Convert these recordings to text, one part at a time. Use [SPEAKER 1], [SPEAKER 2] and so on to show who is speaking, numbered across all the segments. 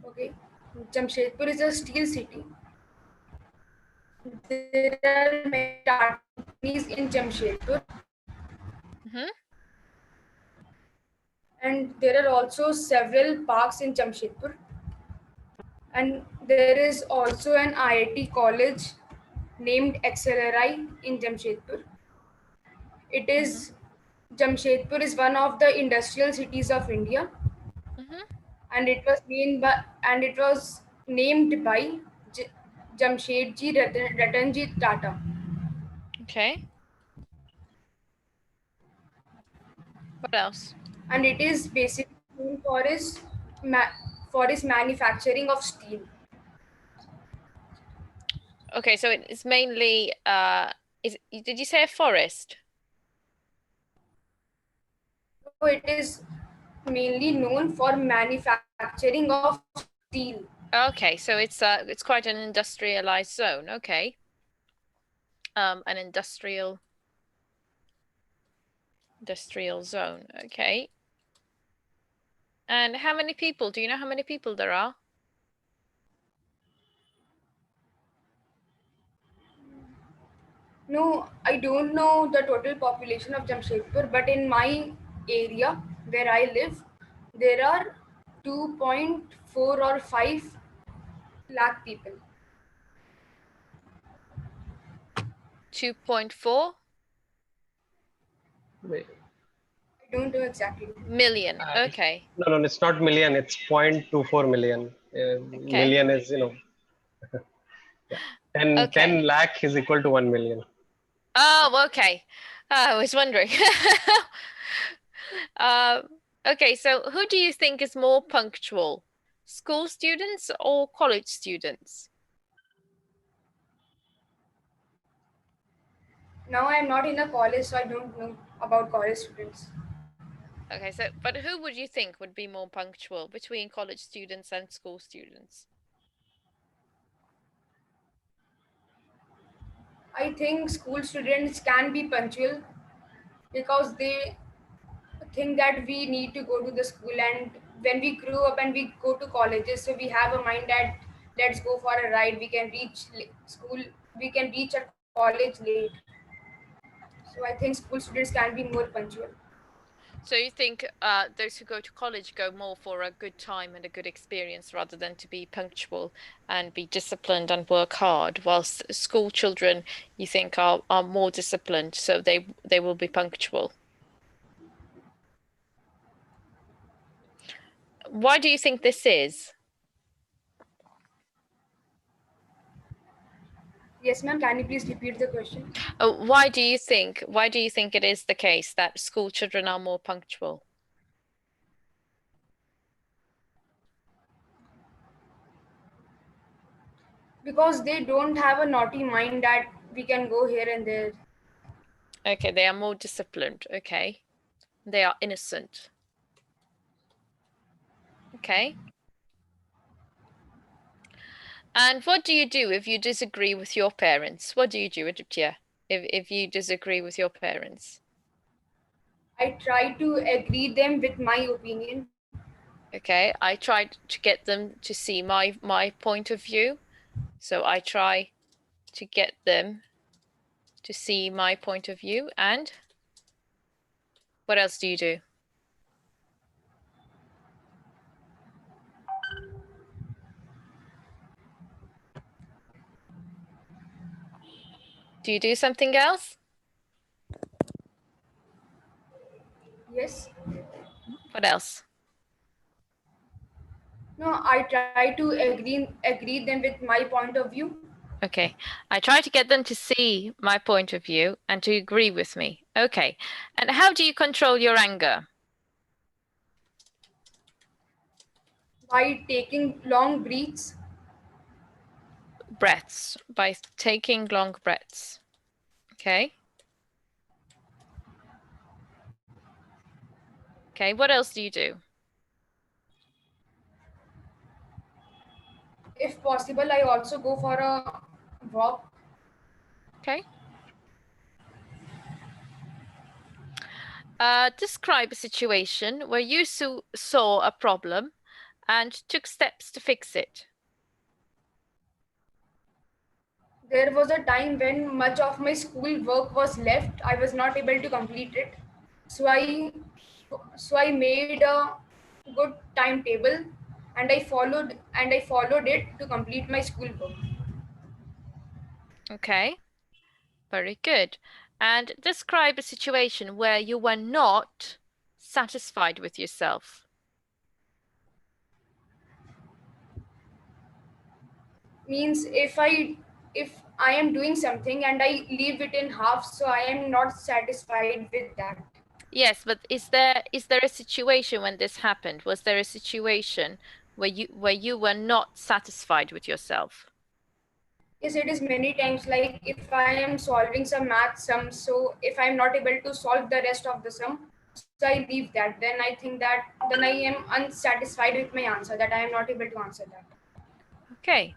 [SPEAKER 1] Okay, Jamshedpur is a steel city. There are many Tata companies in Jamshedpur,
[SPEAKER 2] Mm-hmm.
[SPEAKER 1] and there are also several parks in Jamshedpur. And there is also an IIT college named XLRI in Jamshedpur. It
[SPEAKER 2] Mm-hmm.
[SPEAKER 1] is Jamshedpur is one of the industrial cities of India,
[SPEAKER 2] Mm-hmm.
[SPEAKER 1] and it was named by J- Jamshedji Ratanji Tata,
[SPEAKER 2] Okay. What else?
[SPEAKER 1] and it is basically known for its manufacturing of steel.
[SPEAKER 2] Okay, so it's mainly did you say a forest?
[SPEAKER 1] So it is mainly known for manufacturing of steel.
[SPEAKER 2] Okay, so it's quite an industrialized zone. Okay. An industrial zone. Okay. And how many people? Do you know how many people there are?
[SPEAKER 1] No, I don't know the total population of Jamshedpur, but in my area where I live, there are 2.4 or 5 lakh people.
[SPEAKER 2] 2.4
[SPEAKER 3] Wait,
[SPEAKER 1] I don't know exactly.
[SPEAKER 2] million. Okay.
[SPEAKER 3] no, it's not million. It's 0.24 million.
[SPEAKER 2] Okay.
[SPEAKER 3] Million is, yeah. 10,
[SPEAKER 2] Okay.
[SPEAKER 3] 10 lakh is equal to 1 million.
[SPEAKER 2] Oh, okay. I was wondering. Um, okay, so who do you think is more punctual? School students or college students?
[SPEAKER 1] Now I am not in a college, so I don't know about college students.
[SPEAKER 2] Okay, so but who would you think would be more punctual between college students and school students?
[SPEAKER 1] I think school students can be punctual because they think that we need to go to the school, and when we grew up and we go to colleges, so we have a mind that let's go for a ride, we can reach school, we can reach a college late. So I think school students can be more punctual.
[SPEAKER 2] So you think those who go to college go more for a good time and a good experience rather than to be punctual and be disciplined and work hard, whilst school children you think are more disciplined, so they will be punctual. Why do you think this is?
[SPEAKER 1] Yes ma'am, can you please repeat the question?
[SPEAKER 2] Why do you think it is the case that school children are more punctual?
[SPEAKER 1] Because they don't have a naughty mind that we can go here and there.
[SPEAKER 2] Okay, they are more disciplined. Okay, they are innocent. Okay. And what do you do if you disagree with your parents? What do you do, Aditya, if you disagree with your parents?
[SPEAKER 1] I try to agree them with my opinion.
[SPEAKER 2] Okay, I tried to get them to see my point of view. So I try to get them to see my point of view. And what else do you do? Do you do something else?
[SPEAKER 1] Yes.
[SPEAKER 2] What else?
[SPEAKER 1] No, I try to agree them with my point of view.
[SPEAKER 2] Okay, I try to get them to see my point of view and to agree with me. Okay, and how do you control your anger?
[SPEAKER 1] By taking long breaths.
[SPEAKER 2] Breaths, by taking long breaths. Okay. Okay, what else do you do?
[SPEAKER 1] If possible, I also go for a walk.
[SPEAKER 2] Okay. Describe a situation where you saw a problem and took steps to fix it?
[SPEAKER 1] There was a time when much of my school work was left. I was not able to complete it. So I made a good timetable and I followed it to complete my school work.
[SPEAKER 2] Okay, very good. And describe a situation where you were not satisfied with yourself.
[SPEAKER 1] Means if I am doing something and I leave it in half, so I am not satisfied with that.
[SPEAKER 2] Yes, but is there a situation when this happened? Was there a situation where you were not satisfied with yourself?
[SPEAKER 1] Yes, it is many times, like if I am solving some math sum, so if I am not able to solve the rest of the sum, so I leave that. Then I am unsatisfied with my answer, that I am not able to answer that.
[SPEAKER 2] Okay.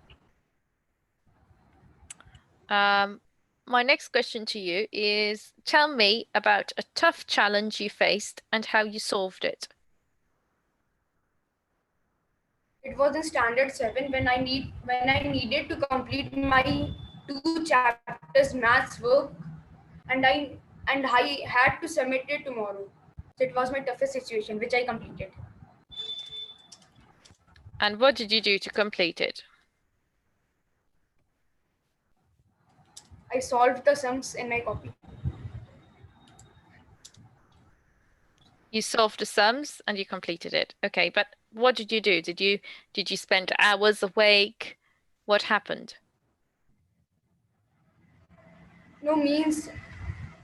[SPEAKER 2] My next question to you is, tell me about a tough challenge you faced and how you solved it.
[SPEAKER 1] It was in standard 7 when I needed to complete my 2 chapters maths work, and I had to submit it tomorrow. So it was my toughest situation, which I completed.
[SPEAKER 2] And what did you do to complete it?
[SPEAKER 1] I solved the sums in my copy.
[SPEAKER 2] You solved the sums and you completed it. Okay, but what did you do? Did you spend hours awake? What happened?
[SPEAKER 1] No, means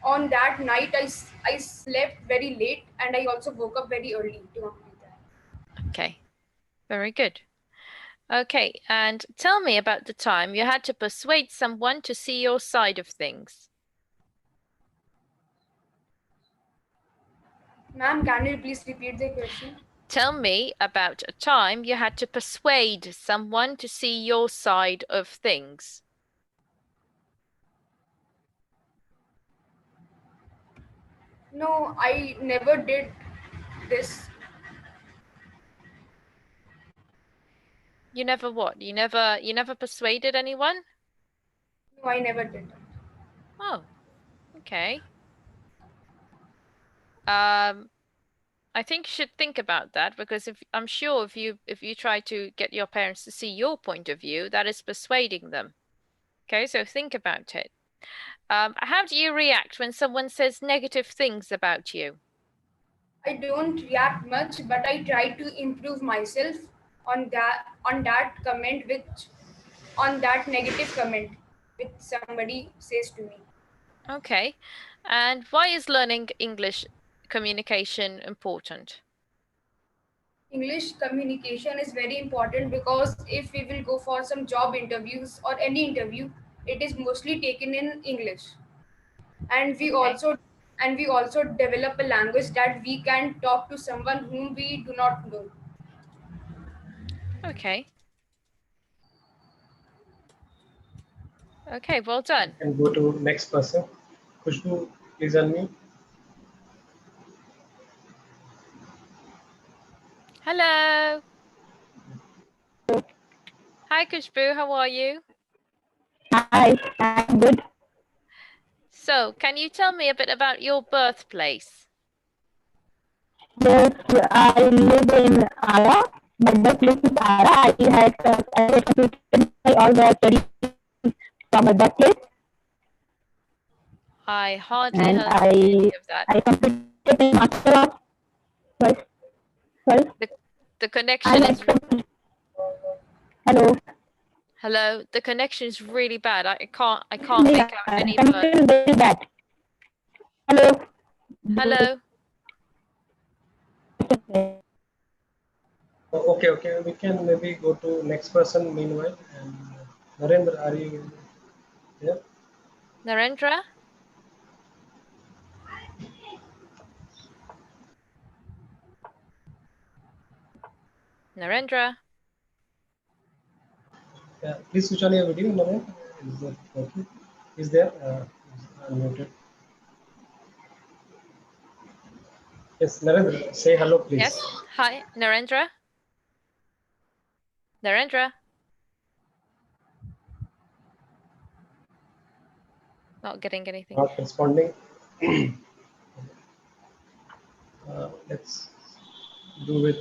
[SPEAKER 1] on that night I slept very late and I also woke up very early to complete that.
[SPEAKER 2] Okay, very good. Okay, and tell me about the time you had to persuade someone to see your side of things.
[SPEAKER 1] Ma'am, can you please repeat the question?
[SPEAKER 2] Tell me about a time you had to persuade someone to see your side of things.
[SPEAKER 1] No, I never did this.
[SPEAKER 2] You never what? You never persuaded anyone?
[SPEAKER 1] No, I never did that.
[SPEAKER 2] Oh, okay. I think you should think about that, because if I'm sure if you try to get your parents to see your point of view, that is persuading them. Okay, so think about it. How do you react when someone says negative things about you?
[SPEAKER 1] I don't react much, but I try to improve myself on that comment which on that negative comment which somebody says to me.
[SPEAKER 2] Okay, and why is learning English communication important?
[SPEAKER 1] English communication is very important because if we will go for some job interviews or any interview, it is mostly taken in English. And
[SPEAKER 2] Okay.
[SPEAKER 1] we also develop a language that we can talk to someone whom we do not know.
[SPEAKER 2] Okay. Okay, well done.
[SPEAKER 3] And go to next person. Khushbu, please unmute.
[SPEAKER 2] Hello. Hi, Kushbu, how are you?
[SPEAKER 4] Hi, I'm good.
[SPEAKER 2] So, can you tell me a bit about your birthplace?
[SPEAKER 4] Yes, I live in Ara, but the place is Ara. I had completed all the studies from that place,
[SPEAKER 2] I hardly
[SPEAKER 4] and
[SPEAKER 2] heard any of that.
[SPEAKER 4] I completed my master of sorry, sorry.
[SPEAKER 2] The
[SPEAKER 4] I
[SPEAKER 2] connection
[SPEAKER 4] had
[SPEAKER 2] is
[SPEAKER 4] hello.
[SPEAKER 2] hello. The connection is really bad. I can't make out any word.
[SPEAKER 4] Connection is very bad. Hello.
[SPEAKER 2] Hello.
[SPEAKER 3] Okay, okay. We can maybe go to next person meanwhile. And Narendra, are you there?
[SPEAKER 2] Narendra? Narendra?
[SPEAKER 3] Yeah, please switch on your video, Narendra. Is that okay? Is there? Unmuted. Yes, Narendra, say hello, please.
[SPEAKER 2] Yes. Hi, Narendra. Narendra? Not getting anything.
[SPEAKER 3] Not responding. Let's do with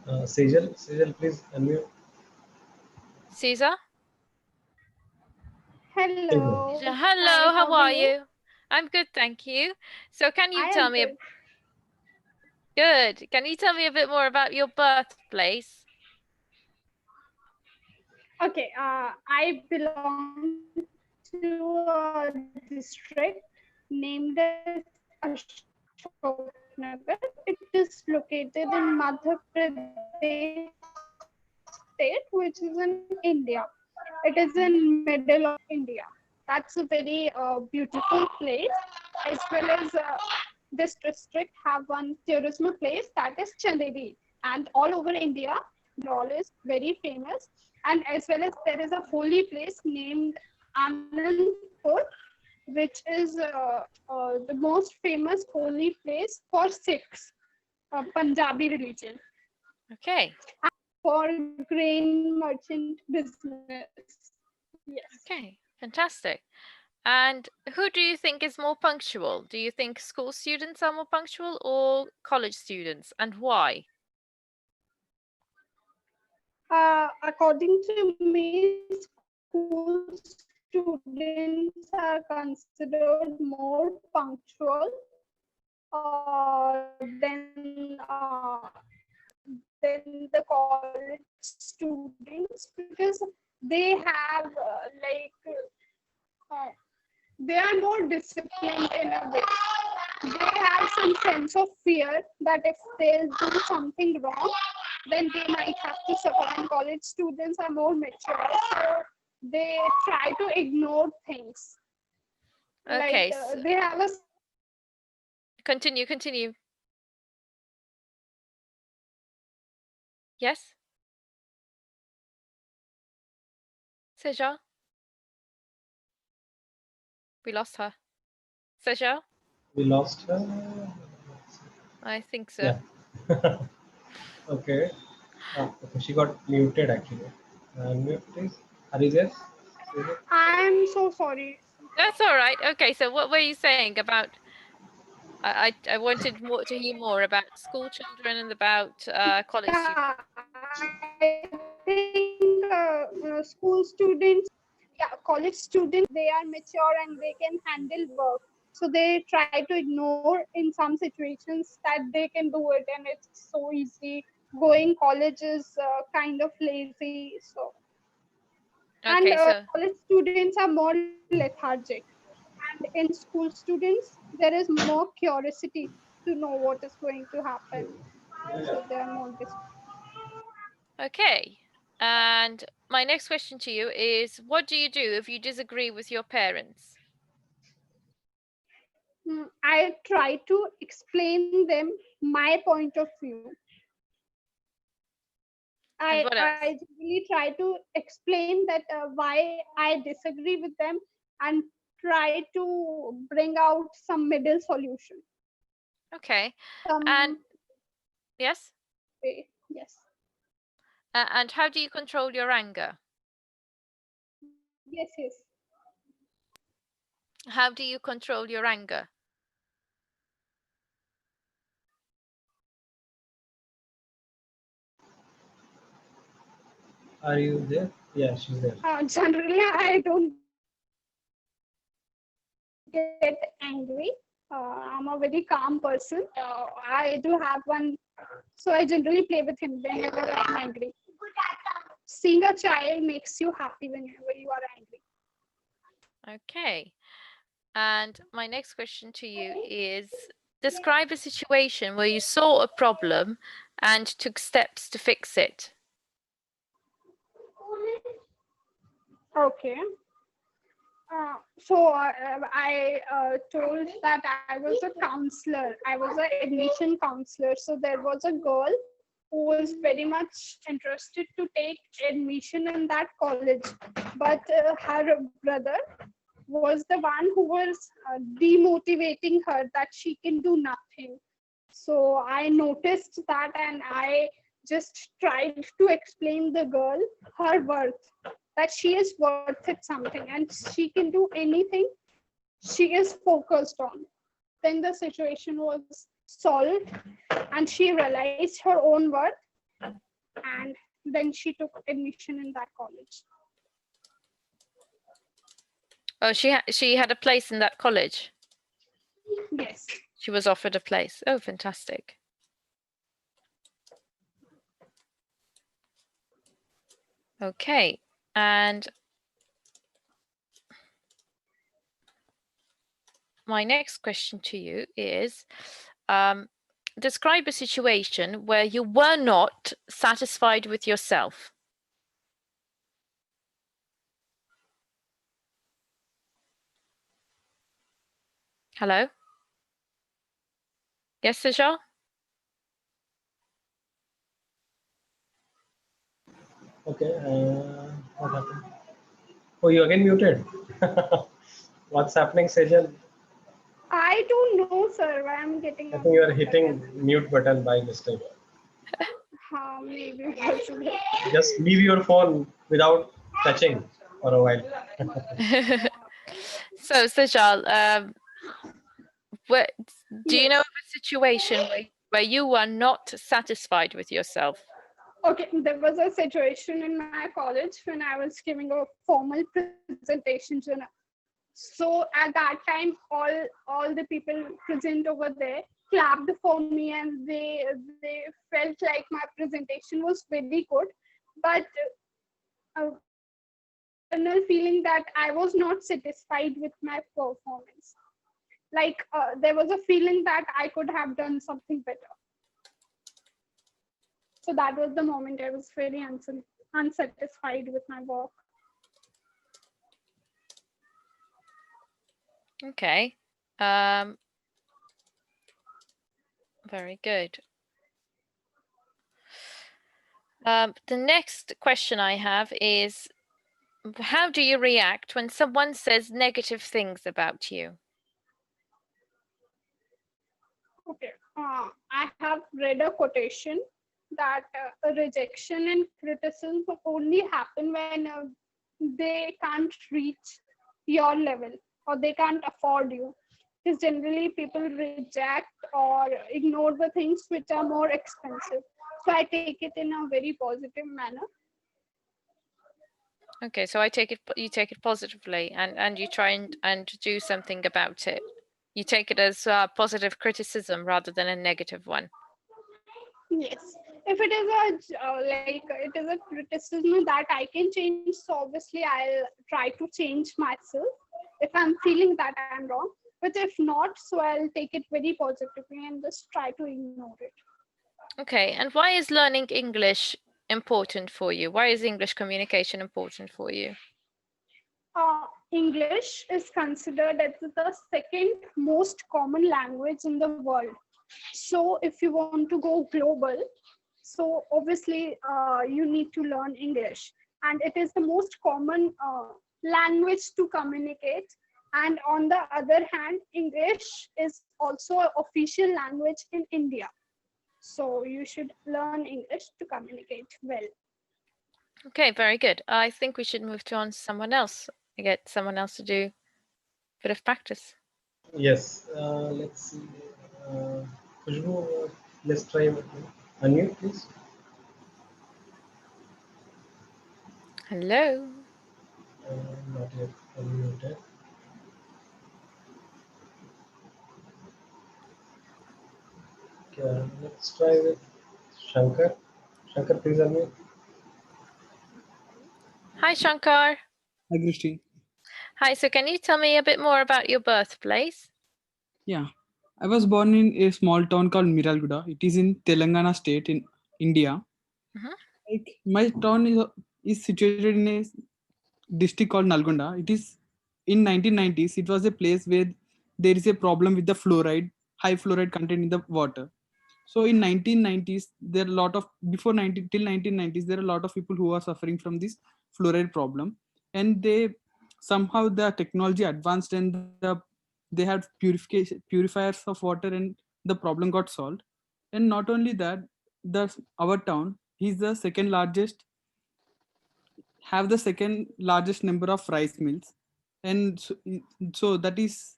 [SPEAKER 3] Sejal. Sejal, please unmute.
[SPEAKER 2] Caesar?
[SPEAKER 5] Hello.
[SPEAKER 2] Hello,
[SPEAKER 5] Hi,
[SPEAKER 2] how are
[SPEAKER 5] you?
[SPEAKER 2] you? I'm good, thank you. So can you
[SPEAKER 5] I
[SPEAKER 2] tell
[SPEAKER 5] am
[SPEAKER 2] me,
[SPEAKER 5] good.
[SPEAKER 2] good. Can you tell me a bit more about your birthplace?
[SPEAKER 5] Okay, I belong to a district named as Ashoknagar. It is located in Madhya Pradesh state, which is in India. It is in middle of India. That's a very beautiful place, as well as this district have one tourism place, that is Chanderi. And all over India, Bengal is very famous. And as well as there is a holy place named Anandpur, which is the most famous holy place for Sikhs, Punjabi religion,
[SPEAKER 2] Okay,
[SPEAKER 5] for grain merchant business. Yes.
[SPEAKER 2] okay, fantastic. And who do you think is more punctual? Do you think school students are more punctual or college students, and why?
[SPEAKER 5] According to me, school students are considered more punctual than the college students, because they have uh, they are more disciplined in a way. They have some sense of fear that if they'll do something wrong, then they might have to suffer. And college students are more mature, so they try to ignore things.
[SPEAKER 2] Okay,
[SPEAKER 5] They have a
[SPEAKER 2] continue. Yes, Seja? We lost her. Seja?
[SPEAKER 3] We lost her.
[SPEAKER 2] I think so.
[SPEAKER 3] Yeah. Okay. Okay. She got muted actually. Unmute, please. Are you there?
[SPEAKER 5] I am so sorry.
[SPEAKER 2] That's all right. Okay, so what were you saying about? I wanted more to hear more about school children and about college students.
[SPEAKER 5] Yeah, I think school students, yeah, college students, they are mature and they can handle work. So they try to ignore in some situations that they can do it, and it's so easy. Going college is kind of lazy. So, and
[SPEAKER 2] Okay, so
[SPEAKER 5] college students are more lethargic. And in school students, there is more curiosity to know what is going to happen. So they are more
[SPEAKER 2] okay. And my next question to you is, what do you do if you disagree with your parents?
[SPEAKER 5] I try to explain them my point of view.
[SPEAKER 2] And what else?
[SPEAKER 5] I really try to explain that why I disagree with them, and try to bring out some middle solution.
[SPEAKER 2] Okay. And
[SPEAKER 5] Some
[SPEAKER 2] yes?
[SPEAKER 5] way. Yes.
[SPEAKER 2] And how do you control your anger?
[SPEAKER 5] Yes, yes.
[SPEAKER 2] How do you control your anger?
[SPEAKER 3] Are you there? Yeah, she's there.
[SPEAKER 5] Generally, I don't get angry. I'm a very calm person. I do have one, so I generally play with him whenever I'm angry. Seeing a child makes you happy whenever you are angry.
[SPEAKER 2] Okay. And my next question to you is, describe a situation where you saw a problem and took steps to fix it.
[SPEAKER 5] Okay. I told that I was a counselor. I was an admission counselor. So there was a girl who was very much interested to take admission in that college, but her brother was the one who was demotivating her that she can do nothing. So I noticed that, and I just tried to explain the girl her worth, that she is worth it something and she can do anything she is focused on. Then the situation was solved and she realized her own worth, and then she took admission in that college.
[SPEAKER 2] Oh, she had a place in that college.
[SPEAKER 5] Yes.
[SPEAKER 2] She was offered a place. Oh, fantastic. Okay, and my next question to you is, describe a situation where you were not satisfied with yourself. Hello? Yes, Sejal?
[SPEAKER 3] Okay. What happened? Oh, you again muted. What's happening, Sejal?
[SPEAKER 5] I don't know, sir, why I'm getting
[SPEAKER 3] I
[SPEAKER 5] a
[SPEAKER 3] think you are
[SPEAKER 5] mute
[SPEAKER 3] hitting
[SPEAKER 5] again.
[SPEAKER 3] mute button by mistake.
[SPEAKER 5] Maybe possible.
[SPEAKER 3] Just leave your phone without touching for a while.
[SPEAKER 2] So, Sejal, do you know of
[SPEAKER 5] Yes.
[SPEAKER 2] a situation where you were not satisfied with yourself?
[SPEAKER 5] Okay, there was a situation in my college when I was giving a formal presentation to so at that time all the people present over there clapped for me, and they felt like my presentation was very good, but there was an internal feeling that I was not satisfied with my performance. Like there was a feeling that I could have done something better. So that was the moment I was very unsatisfied with my work.
[SPEAKER 2] Okay. Very good. The next question I have is, how do you react when someone says negative things about you?
[SPEAKER 5] Okay, I have read a quotation that a rejection and criticism only happen when they can't reach your level or they can't afford you. Because generally people reject or ignore the things which are more expensive. So I take it in a very positive manner.
[SPEAKER 2] Okay, so you take it positively, and you try and do something about it. You take it as positive criticism rather than a negative one.
[SPEAKER 5] Yes, if it is like it is a criticism that I can change, so obviously I'll try to change myself if I'm feeling that I'm wrong. But if not, so I'll take it very positively and just try to ignore it.
[SPEAKER 2] Okay, and why is learning English important for you? Why is English communication important for you?
[SPEAKER 5] English is considered as the second most common language in the world. So if you want to go global, so obviously you need to learn English, and it is the most common language to communicate. And on the other hand, English is also an official language in India. So you should learn English to communicate well.
[SPEAKER 2] Okay, very good. I think we should move on to someone else. Get someone else to do a bit of practice.
[SPEAKER 3] Yes. Let's see. Khushbu, let's try unmute, please.
[SPEAKER 2] Hello.
[SPEAKER 3] Not yet unmuted. Okay, let's try with Shankar. Shankar, please unmute.
[SPEAKER 2] Hi, Shankar.
[SPEAKER 6] Hi, Christine.
[SPEAKER 2] Hi, so can you tell me a bit more about your birthplace?
[SPEAKER 6] Yeah, I was born in a small town called Miralguda. It is in Telangana state in India.
[SPEAKER 2] Mhm.
[SPEAKER 6] Like my town is situated in a district called Nalgonda. It is in 1990s. It was a place where there is a problem with the fluoride, high fluoride content in the water. So in 1990s, there are a lot of before 19 till 1990s, there are a lot of people who are suffering from this fluoride problem, and they somehow the technology advanced and they had purifiers of water, and the problem got solved. And not only that, the our town he's the second largest, have the second largest number of rice mills. And so that is,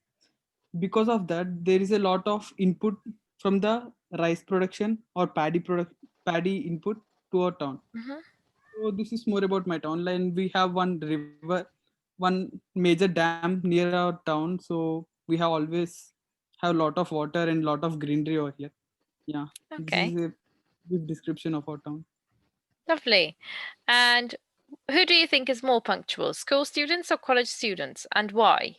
[SPEAKER 6] because of that there is a lot of input from the rice production or paddy input to our town.
[SPEAKER 2] Hmm.
[SPEAKER 6] So this is more about my town. Like we have one river, one major dam near our town. So we have always have a lot of water and lot of greenery over here. Yeah, this is
[SPEAKER 2] Okay,
[SPEAKER 6] a brief description of our town.
[SPEAKER 2] lovely. And who do you think is more punctual, school students or college students, and why?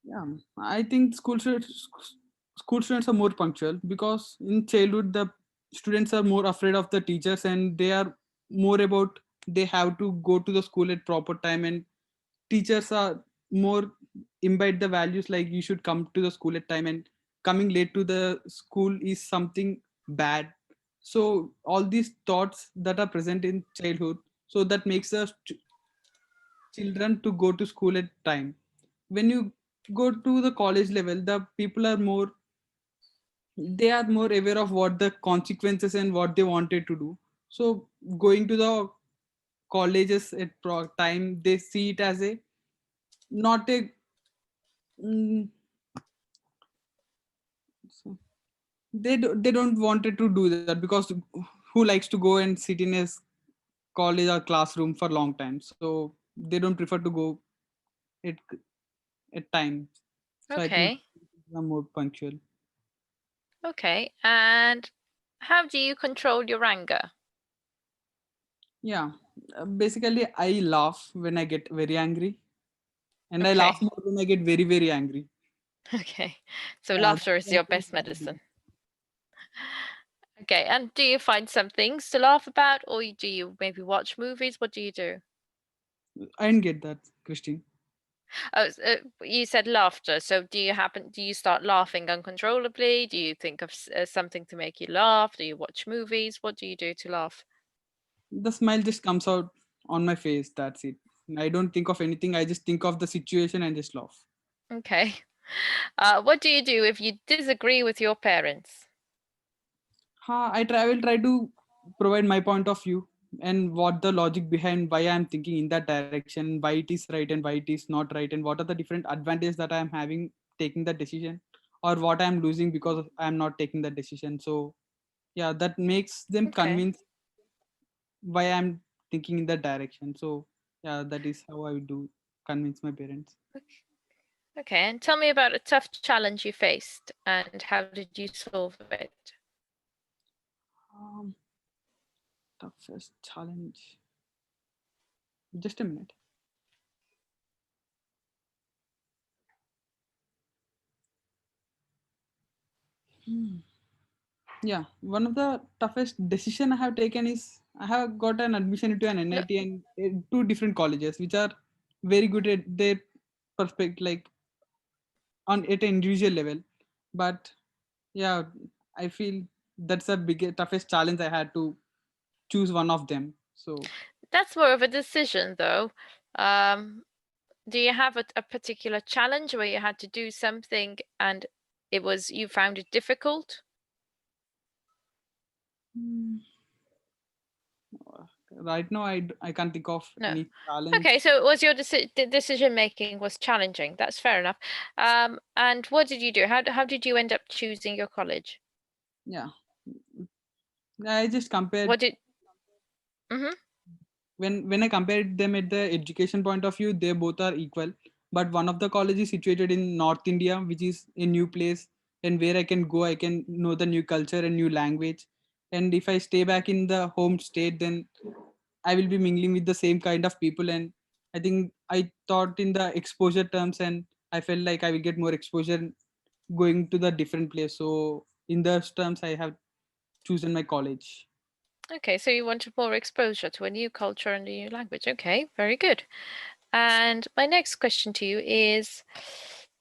[SPEAKER 6] Yeah, I think school students are more punctual because in childhood the students are more afraid of the teachers and they are more about they have to go to the school at proper time, and teachers are more imbibe the values like you should come to the school at time, and coming late to the school is something bad. So all these thoughts that are present in childhood, so that makes the children to go to school at time. When you go to the college level, the people are more, they are more aware of what the consequences and what they wanted to do. So going to the colleges at time, they see it as a not a mm, so they don't wanted to do that because who likes to go and sit in a college or classroom for long time, so they don't prefer to go at time. So I think
[SPEAKER 2] Okay,
[SPEAKER 6] I'm more punctual.
[SPEAKER 2] okay. And how do you control your anger?
[SPEAKER 6] Yeah, basically I laugh when I get very angry, and I laugh
[SPEAKER 2] Okay,
[SPEAKER 6] more when I get very very angry.
[SPEAKER 2] okay. So
[SPEAKER 6] Yeah,
[SPEAKER 2] laughter
[SPEAKER 6] that's
[SPEAKER 2] is
[SPEAKER 6] one
[SPEAKER 2] your
[SPEAKER 6] thing
[SPEAKER 2] best
[SPEAKER 6] that I do.
[SPEAKER 2] medicine. Okay, and do you find some things to laugh about, or do you maybe watch movies? What do you do?
[SPEAKER 6] I didn't get that, Christine.
[SPEAKER 2] Oh, you said laughter. So do you start laughing uncontrollably? Do you think of something to make you laugh? Do you watch movies? What do you do to laugh?
[SPEAKER 6] The smile just comes out on my face. That's it. I don't think of anything. I just think of the situation and just laugh.
[SPEAKER 2] Okay. What do you do if you disagree with your parents?
[SPEAKER 6] I will try to provide my point of view and what the logic behind why I'm thinking in that direction, why it is right and why it is not right, and what are the different advantages that I'm having taking that decision, or what I'm losing because I'm not taking that decision. So yeah, that makes them
[SPEAKER 2] Okay.
[SPEAKER 6] convince why I'm thinking in that direction. So yeah, that is how I do convince my parents.
[SPEAKER 2] Okay, and tell me about a tough challenge you faced and how did you solve it?
[SPEAKER 6] Um, Toughest challenge. Just a minute. Hmm. Yeah, one of the toughest decision I have taken is I have got an admission into an
[SPEAKER 2] No,
[SPEAKER 6] NIT and two different colleges, which are very good at their perspective, like on at an individual level. But yeah, I feel that's the biggest toughest challenge I had to choose one of them. So
[SPEAKER 2] that's more of a decision though. Um, do you have a particular challenge where you had to do something and you found it difficult?
[SPEAKER 6] mm, right now I can't think of
[SPEAKER 2] No.
[SPEAKER 6] any challenge.
[SPEAKER 2] Okay, so it was your decision making was challenging. That's fair enough. And what did you do? How did you end up choosing your college?
[SPEAKER 6] Yeah, I just compared
[SPEAKER 2] What did? Mm-hmm.
[SPEAKER 6] when I compared them at the education point of view, they both are equal. But one of the college is situated in North India, which is a new place, and where I can go, I can know the new culture and new language. And if I stay back in the home state, then I will be mingling with the same kind of people. And I think I thought in the exposure terms, and I felt like I will get more exposure going to the different place. So in those terms, I have chosen my college.
[SPEAKER 2] Okay, so you wanted more exposure to a new culture and a new language. Okay, very good. And my next question to you is,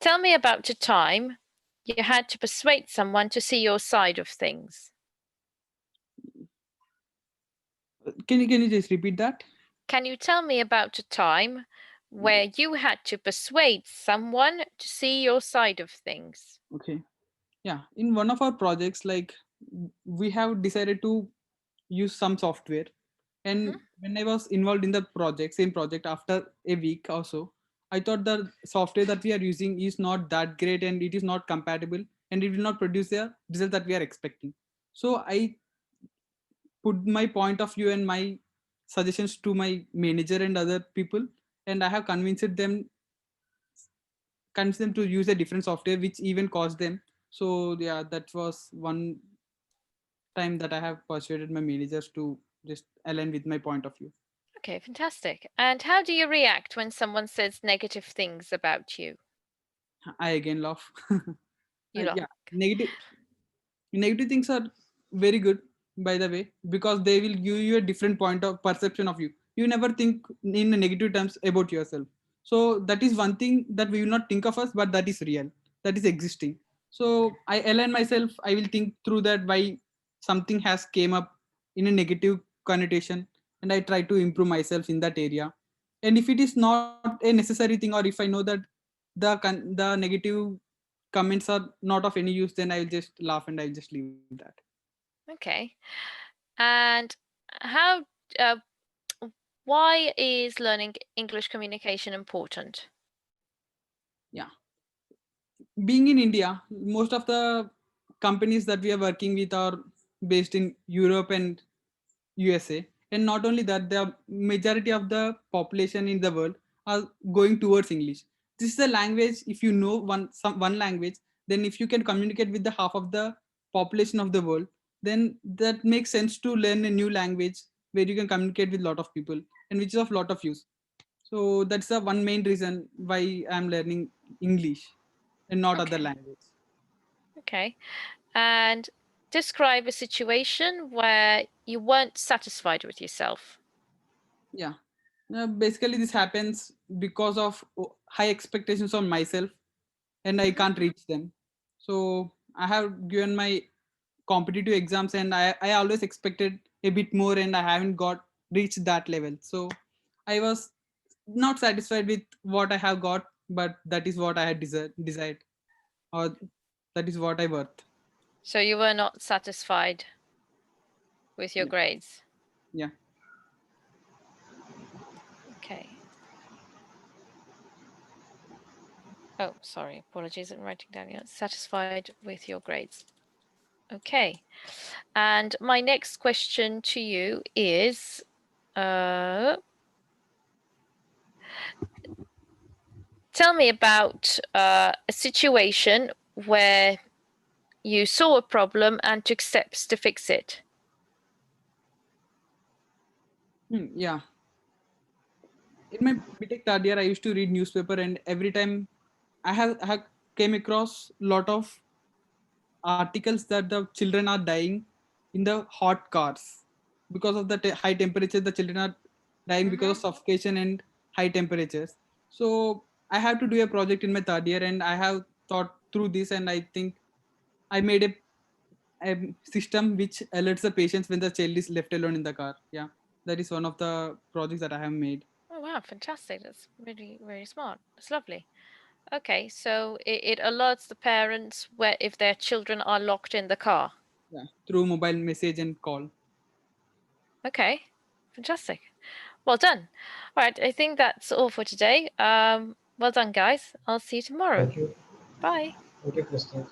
[SPEAKER 2] tell me about a time you had to persuade someone to see your side of things.
[SPEAKER 6] Can you just repeat that?
[SPEAKER 2] Can you tell me about a time where you had to persuade someone to see your side of things?
[SPEAKER 6] Okay. Yeah, in one of our projects, like we have decided to use some software. And when I was involved in the project, same project, after a week or so, I thought the software that we are using is not that great and it is not compatible and it will not produce the result that we are expecting. So I put my point of view and my suggestions to my manager and other people, and I have convinced them to use a different software which even cost them. So yeah, that was one time that I have persuaded my managers to just align with my point of view.
[SPEAKER 2] Okay, fantastic. And how do you react when someone says negative things about you?
[SPEAKER 6] I again laugh.
[SPEAKER 2] You laugh.
[SPEAKER 6] Yeah, negative things are very good, by the way, because they will give you a different point of perception of you. You never think in negative terms about yourself. So that is one thing that we will not think of us, but that is real, that is existing. So I align myself, I will think through that why something has came up in a negative connotation, and I try to improve myself in that area. And if it is not a necessary thing, or if I know that the negative comments are not of any use, then I will just laugh and I'll just leave that.
[SPEAKER 2] Okay. And how, uh, why is learning English communication important?
[SPEAKER 6] Yeah, being in India, most of the companies that we are working with are based in Europe and USA. And not only that, the majority of the population in the world are going towards English. This is a language. If you know one language, then if you can communicate with the half of the population of the world, then that makes sense to learn a new language where you can communicate with a lot of people and which is of lot of use. So that's the one main reason why I'm learning English and not other
[SPEAKER 2] Okay.
[SPEAKER 6] language.
[SPEAKER 2] Okay. And describe a situation where you weren't satisfied with yourself.
[SPEAKER 6] Yeah. Basically, this happens because of high expectations on myself and I can't reach them. So I have given my competitive exams and I always expected a bit more and I haven't got reached that level. So I was not satisfied with what I have got, but that is what I had desired, or that is what I worth.
[SPEAKER 2] So you were not satisfied with your
[SPEAKER 6] Yeah.
[SPEAKER 2] grades.
[SPEAKER 6] Yeah.
[SPEAKER 2] Okay. Oh, sorry. Apologies. I'm writing down. Yeah, satisfied with your grades. Okay. And my next question to you is, tell me about a situation where you saw a problem and took steps to fix it.
[SPEAKER 6] Yeah. In my BTech third year, I used to read newspaper, and every time I have came across lot of articles that the children are dying in the hot cars because of the high temperature. The children are dying because of suffocation and high temperatures. So I have to do a project in my third year, and I have thought through this, and I think I made a system which alerts the patients when the child is left alone in the car. Yeah, that is one of the projects that I have made.
[SPEAKER 2] Oh, wow. Fantastic. That's really, really smart. That's lovely. Okay. So it alerts the parents where if their children are locked in the car.
[SPEAKER 6] Yeah, through mobile message and call.
[SPEAKER 2] Okay. Fantastic. Well done. All right. I think that's all for today. Well done, guys. I'll see you tomorrow.
[SPEAKER 3] Thank you.
[SPEAKER 2] Bye.
[SPEAKER 3] Thank you, Kristen.